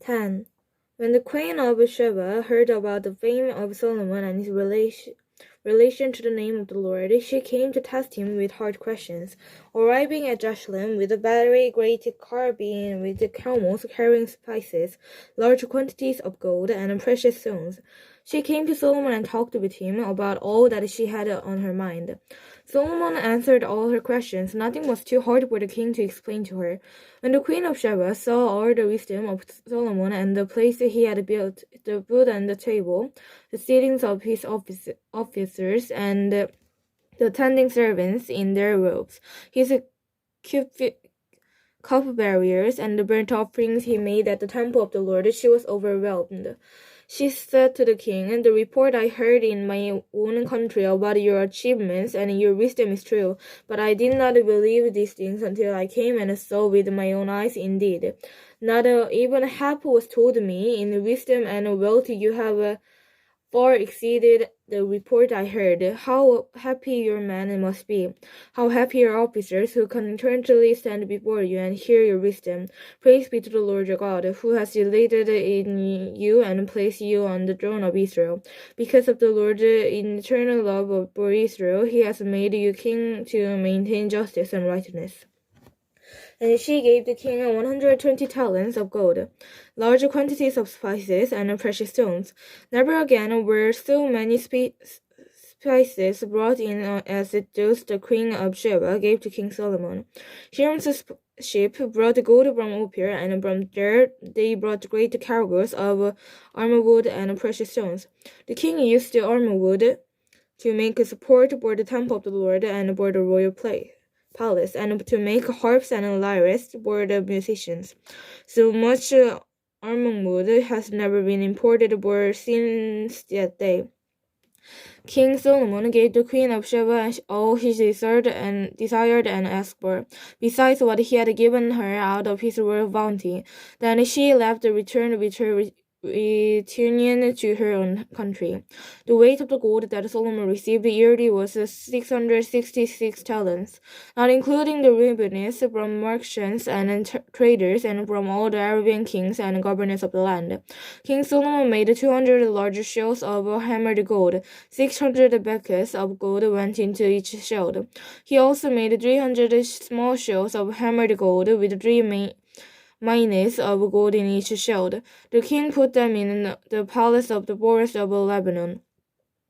10. When the queen of Sheba heard about the fame of Solomon and his relation to the name of the Lord, she came to test him with hard questions. Arriving at Jerusalem with a very great caravan with camels carrying spices, large quantities of gold, and precious stones, she came to Solomon and talked with him about all that she had on her mind. Solomon answered all her questions. Nothing was too hard for the king to explain to her. When the queen of Sheba saw all the wisdom of Solomon and the place he had built, the food and the table, the sittings of his officers, and the attending servants in their robes, his cupbearers, and the burnt offerings he made at the temple of the Lord, she was overwhelmed. She said to the king, "The report I heard in my own country about your achievements and your wisdom is true, but I did not believe these things until I came and saw with my own eyes indeed. Not even half was told me. In wisdom and wealth you have far exceeded the report I heard. How happy your men must be. How happy your officers who continually stand before you and hear your wisdom. Praise be to the Lord your God, who has delighted in you and placed you on the throne of Israel. Because of the Lord's eternal love for Israel, he has made you king to maintain justice and righteousness." And she gave the king 120 talents of gold, large quantities of spices, and precious stones. Never again were so many spices brought in as those the queen of Sheba gave to King Solomon. Hiram's ship brought gold from Ophir, and from there they brought great cargoes of armor-wood and precious stones. The king used the armor-wood to make support for the temple of the Lord and for the royal palace, and to make harps and lyres for the musicians. So much armor-wood has never been imported or since that day. King Solomon gave the queen of Sheba all he desired and asked for, besides what he had given her out of his royal bounty. Then she left and returned with her returning to her own country. The weight of the gold that Solomon received yearly was 666 talents, not including the revenues from merchants and traders and from all the Arabian kings and governors of the land. King Solomon made 200 large shells of hammered gold. 600 buckets of gold went into each shell. He also made 300 small shells of hammered gold with 3 mines of gold in each shell. The king put them in the palace of the forest of Lebanon.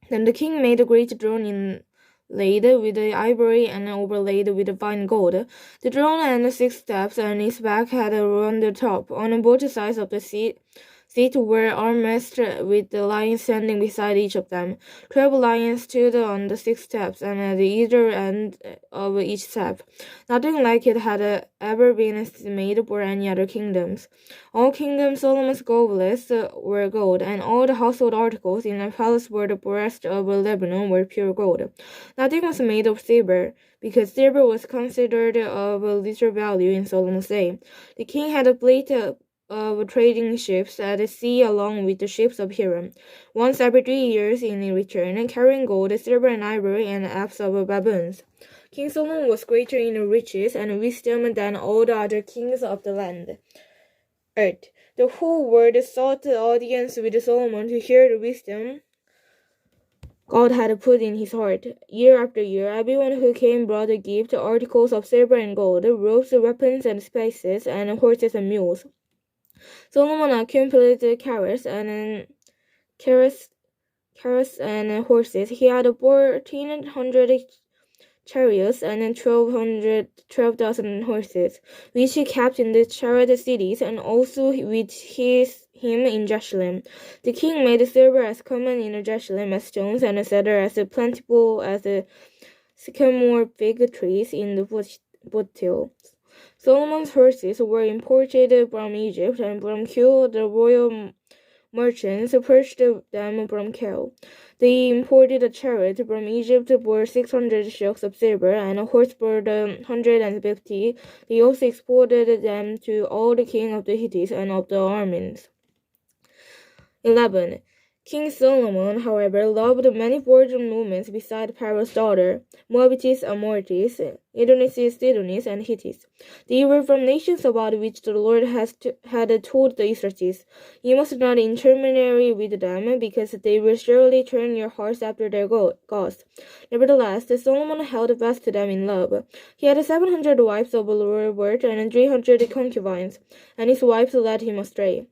Then the king made a great throne inlaid with ivory and overlaid with fine gold. The throne and 6 steps on its back had a round top. On both sides of the seat were armrests with the lions standing beside each of them. 12 lions stood on the 6 steps and at either end of each step. Nothing like it had ever been made for any other kingdoms. All King Solomon's goblets were gold, and all the household articles in the palace for the forest of Lebanon were pure gold. Nothing was made of silver, because silver was considered of little value in Solomon's day. The king had a fleet of trading ships at sea along with the ships of Hiram, once every 3 years in return, carrying gold, silver, and ivory, and apes of baboons. King Solomon was greater in riches and wisdom than all the other kings of the land. Earth. The whole world sought the audience with Solomon to hear the wisdom God had put in his heart. Year after year, everyone who came brought a gift, articles of silver and gold, ropes, weapons, and spices, and horses and mules. Solomon accumulated carrots and horses. He had 1,400 chariots and 12,000 horses, which he kept in the chariot cities and also with him in Jerusalem. The king made silver as common in Jerusalem as stones, and cedar as plentiful as the sycamore fig trees in the foothills. Solomon's horses were imported from Egypt, and from Kue the royal merchants purchased them from Kue. They imported a chariot from Egypt for 600 shekels of silver, and a horse for 150. They also exported them to all the king of the Hittites and of the Arameans. 11. King Solomon, however, loved many foreign women beside Pharaoh's daughter, Moabites, Amorites, Edomites, Sidonians, and Hittites. They were from nations about which the Lord had told the Israelites, "You must not intermarry with them, because they will surely turn your hearts after their gods." Nevertheless, Solomon held fast to them in love. He had 700 wives of worth and 300 concubines, and his wives led him astray.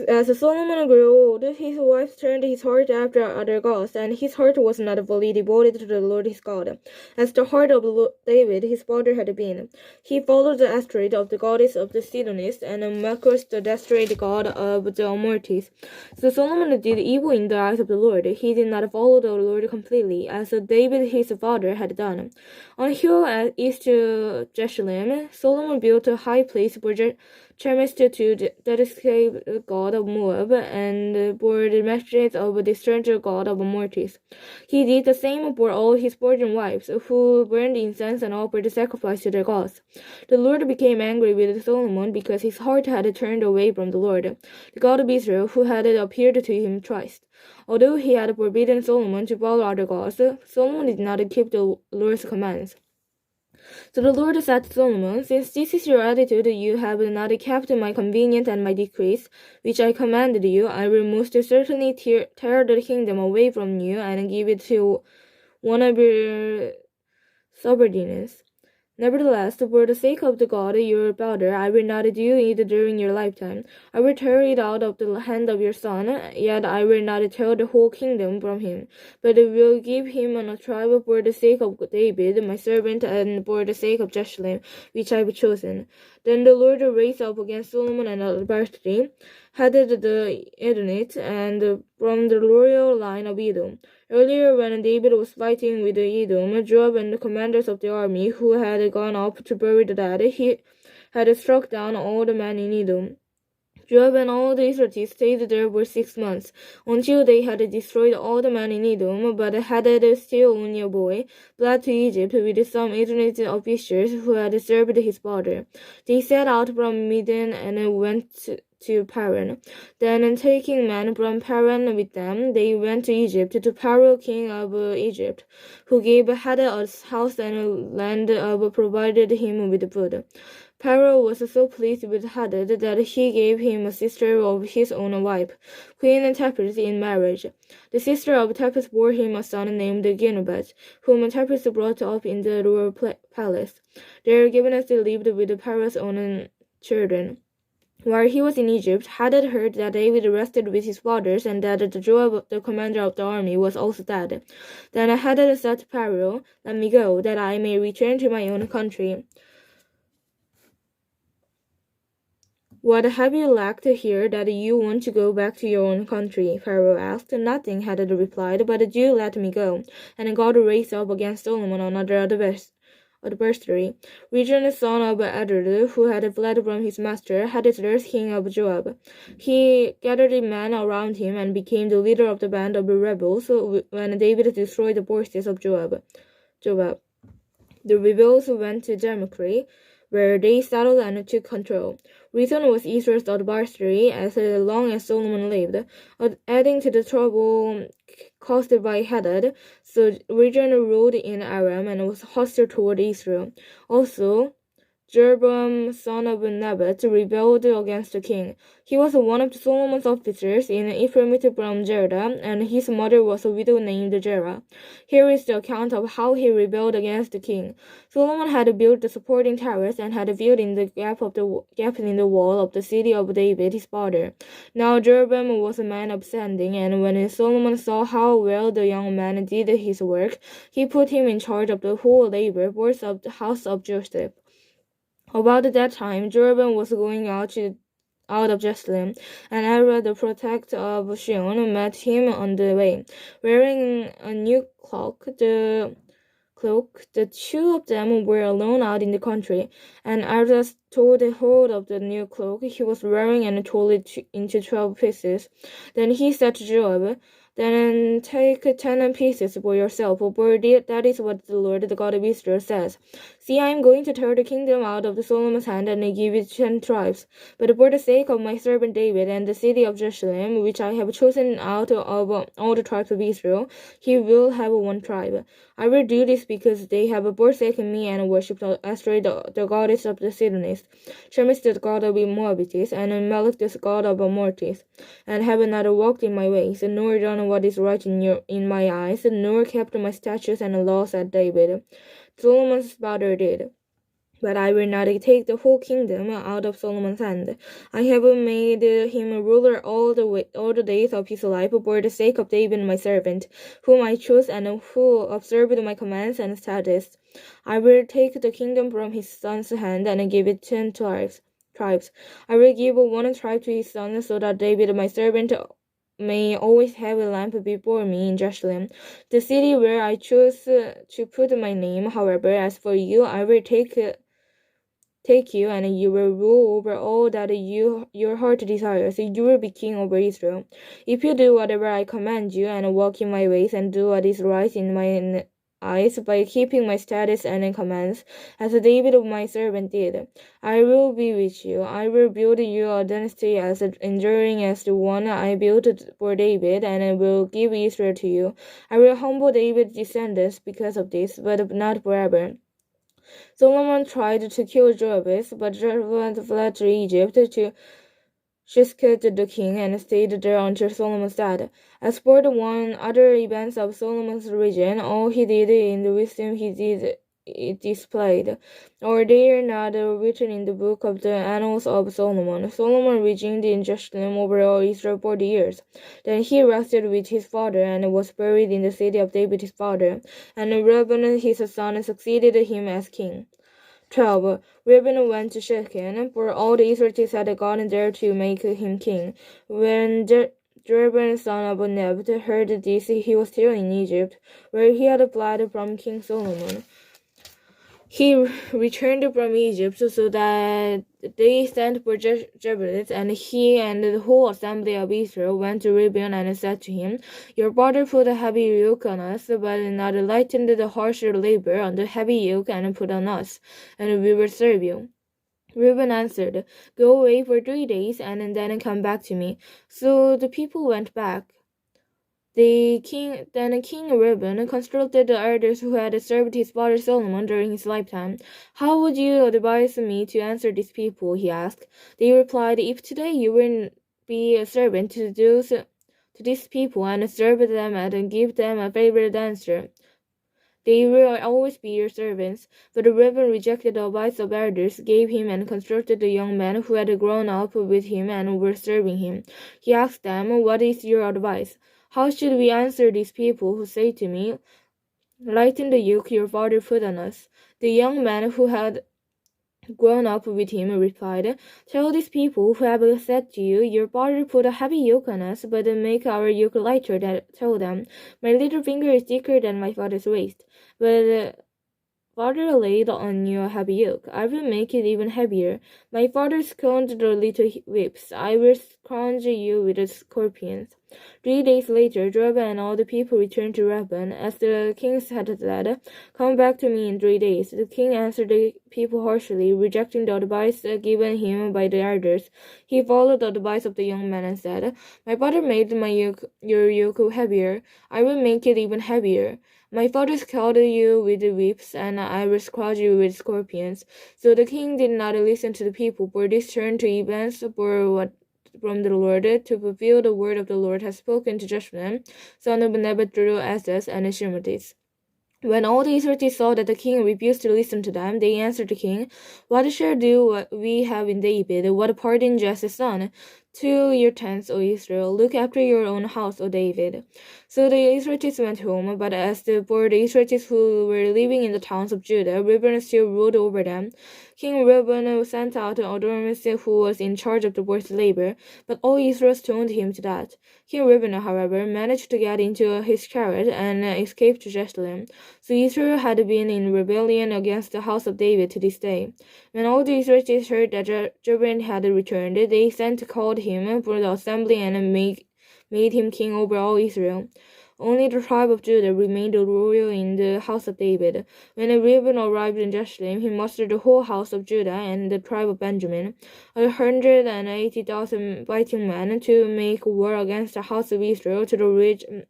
As Solomon grew old, his wives turned his heart after other gods, and his heart was not fully devoted to the Lord his God, as the heart of David his father had been. He followed the Astrid of the goddess of the Sidonians, and Machus the destroyed god of the Amorites. So Solomon did evil in the eyes of the Lord. He did not follow the Lord completely, as David his father had done. On a hill at east Jerusalem, Solomon built a high place for Chemished to the escaped god of Moab, and for the messages of the stranger god of Amorites. He did the same for all his foreign wives, who burned incense and offered sacrifice to their gods. The Lord became angry with Solomon because his heart had turned away from the Lord, the God of Israel, who had appeared to him twice. Although he had forbidden Solomon to follow other gods, Solomon did not keep the Lord's commands. So the Lord said to Solomon, "Since this is your attitude, you have not kept my commandment and my decrees, which I commanded you, I will most certainly tear the kingdom away from you and give it to one of your subordinates. Nevertheless, for the sake of the God, your father, I will not do it during your lifetime. I will tear it out of the hand of your son, yet I will not tear the whole kingdom from him, but will give him a tribe for the sake of David, my servant, and for the sake of Jerusalem, which I have chosen." Then the Lord raised up against Solomon an adversary, headed the Edomites, and from the royal line of Edom. Earlier, when David was fighting with Edom, Joab and the commanders of the army who had gone up to bury the dead, he had struck down all the men in Edom. Joab and all the Israelites stayed there for 6 months, until they had destroyed all the men in Edom, but had still only a boy, fled to Egypt with some Edomite officers who had served his father. They set out from Midian and went to Paran. Then, taking men from Paran with them, they went to Egypt, to Pharaoh king of Egypt, who gave Hadad a house and land, provided him with food. Pharaoh was so pleased with Hadad that he gave him a sister of his own wife, Queen Tepes, in marriage. The sister of Tepes bore him a son named Ginebet, whom Tepes brought up in the royal palace. There Ginebet lived with Pharaoh's own children. While he was in Egypt, Hadad heard that David rested with his fathers and that Joab, the commander of the army, was also dead. Then Hadad said to Pharaoh, "Let me go, that I may return to my own country." "What have you lacked here that you want to go back to your own country?" Pharaoh asked. "Nothing," Hadad replied, "but do let me go." And God raised up against Solomon another adversary, Region, son of Adad, who had fled from his master, Hadad, king of Joab. He gathered men around him and became the leader of the band of rebels when David destroyed the forces of Joab. The rebels went to Jarmuth, where they settled and took control. Reason was Israel's adversary as long as Solomon lived, adding to the trouble caused by Hadad. So Region ruled in Aram and was hostile toward Israel. Also, Jeroboam, son of Nebat, rebelled against the king. He was one of Solomon's officers in Ephraim from Judah, and his mother was a widow named Jerah. Here is the account of how he rebelled against the king. Solomon had built the supporting towers and had filled in the gap in the wall of the city of David, his father. Now Jeroboam was a man of standing, and when Solomon saw how well the young man did his work, he put him in charge of the whole labor force of the house of Joseph. About that time, Jeroboam was going out of Jerusalem, and Aaron, the protector of Shion, met him on the way, wearing a new cloak. The two of them were alone out in the country, and Aaron tore the hold of the new cloak he was wearing and tore it into 12 pieces. Then he said to Joab, "Then take 10 pieces for yourself, for that is what the Lord, the God of Israel, says. See, I am going to tear the kingdom out of Solomon's hand and give it 10 tribes. But for the sake of my servant David and the city of Jerusalem, which I have chosen out of all the tribes of Israel, he will have 1 tribe. I will do this because they have forsaken me and worshipped Ashtoreth, the goddess of the Sidonians, Chemosh, the god of Moabites, and Melech, the god of Amorites, and have not walked in my ways, nor done what is right in my eyes, nor kept my statutes and laws as David, Solomon's father, did. But I will not take the whole kingdom out of Solomon's hand. I have made him ruler all the days of his life for the sake of David my servant, whom I chose and who observed my commands and statutes. I will take the kingdom from his son's hand and give it 10 tribes. I will give 1 tribe to his son, so that David my servant may always have a lamp before me in Jerusalem, the city where I choose to put my name. However, as for you, I will take you, and you will rule over all that your heart desires. You will be king over Israel. If you do whatever I command you, and walk in my ways, and do what is right in my eyes, by keeping my statutes and commands, as David my servant did, I will be with you. I will build you a dynasty as enduring as the one I built for David, and I will give Israel to you. I will humble David's descendants because of this, but not forever. Solomon tried to kill Jeroboam, but Jeroboam fled to Egypt to Shishked the king and stayed there until Solomon's death. As for the other events of Solomon's reign, all he did in the wisdom he did it displayed, or they are not written in the book of the annals of Solomon. Solomon reigned in Jerusalem over all Israel 40 years. Then he rested with his father and was buried in the city of David his father, and Rehoboam his son succeeded him as king. 12. Rehoboam went to Shechem, for all the Israelites had gone there to make him king. When Jeroboam son of Nebat heard this, he was still in Egypt, where he had fled from King Solomon. He returned from Egypt, so that they sent for Jeroboam, and he and the whole assembly of Israel went to Rehoboam and said to him, Your father put a heavy yoke on us, but not lightened the harsher labor on the heavy yoke and put on us, and we will serve you. Reuben answered, Go away for 3 days, and then come back to me. So the people went back. Then King Rehoboam consulted the elders who had served his father Solomon during his lifetime. How would you advise me to answer these people? He asked. They replied, If today you will be a servant to these people and serve them and give them a favorable answer, they will always be your servants. But Rehoboam rejected the advice of elders, gave him and consulted the young men who had grown up with him and were serving him. He asked them, What is your advice? How should we answer these people who say to me, Lighten the yoke your father put on us? The young man who had grown up with him replied, Tell these people who have said to you, Your father put a heavy yoke on us, but make our yoke lighter. Tell them, My little finger is thicker than my father's waist, but father laid on you a heavy yoke. I will make it even heavier. My father scorned the little whips. I will scourge you with the scorpions. 3 days later, Jeroboam and all the people returned to Rehoboam, as the king had said, Come back to me in 3 days. The king answered the people harshly, rejecting the advice given him by the elders. He followed the advice of the young man and said, My father made your yoke heavier. I will make it even heavier. My father scalded you with whips, and I will scourge you with scorpions. So the king did not listen to the people, for this turned to events from the Lord, to fulfill the word of the Lord has spoken to Joshua, son of Nebat through Asas and Shematis. When all the Israelites saw that the king refused to listen to them, they answered the king, What shall we have in David? What part in Jesse's son? To your tents, O Israel, look after your own house, O David. So the Israelites went home, but as for the Israelites who were living in the towns of Judah, Rehoboam still ruled over them. King Rehoboam sent out Adoniram, who was in charge of the forced labor, but all Israel stoned him to death. King Rehoboam, however, managed to get into his chariot and escape to Jerusalem. So Israel had been in rebellion against the house of David to this day. When all the Israelites heard that Jeroboam had returned, they sent to call him for the assembly and made him king over all Israel. Only the tribe of Judah remained royal in the house of David. When Reuben arrived in Jerusalem, he mustered the whole house of Judah and the tribe of Benjamin, 180,000 fighting men, to make war against the house of Israel to the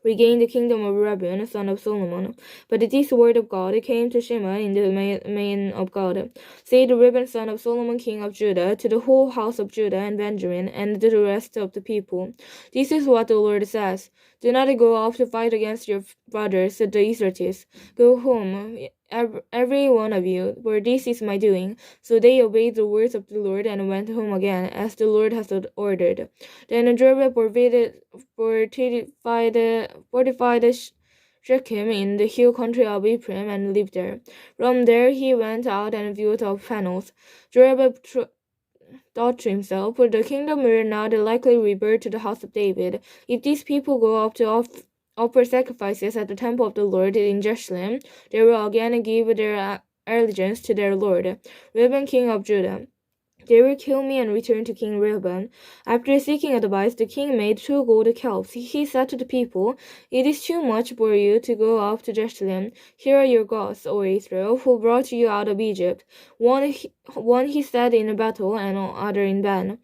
regain the kingdom of Rehoboam, son of Solomon. But this word of God came to Shimon in the man of God. Say the Rehoboam, son of Solomon, king of Judah, to the whole house of Judah and Benjamin, and to the rest of the people. This is what the Lord says. Do not go off to fight against your brothers, the Israelites. Go home, every one of you, for this is my doing. So they obeyed the words of the Lord and went home again, as the Lord has ordered. Then Jeroboam fortified Shechem in the hill country of Ephraim and lived there. From there he went out and built up Phanos. Jeroboam thought to himself, for the kingdom will not likely revert to the house of David. If these people go up to offer sacrifices at the temple of the Lord in Jerusalem, they will again give their allegiance to their Lord, Rehoboam, king of Judah. They will kill me and return to King Rehoboam. After seeking advice, the king made 2 gold calves. He said to the people, It is too much for you to go up to Jerusalem. Here are your gods, O Israel, who brought you out of Egypt. One he said in battle, and other in Dan.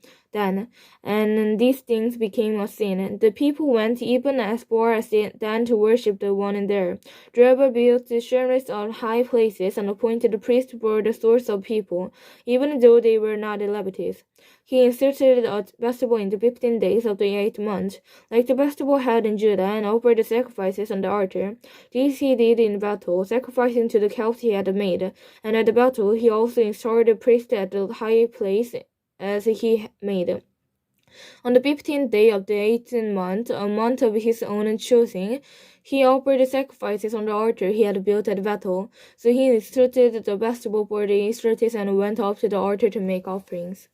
And these things became a sin. The people went even as far as Dan to worship the one there. Jeroboam built the shrines on high places and appointed priests for the source of people, even though they were not Levites. He instituted a festival in the 15 days of the 8th month, like the festival held in Judah, and offered the sacrifices on the altar. This he did in battle, sacrificing to the calves he had made. And at the battle he also installed a priest at the high place as he made. On the 15th day of the 18th month, a month of his own choosing, he offered the sacrifices on the altar he had built at Bethel. So he instituted the festival for the Israelites and went up to the altar to make offerings.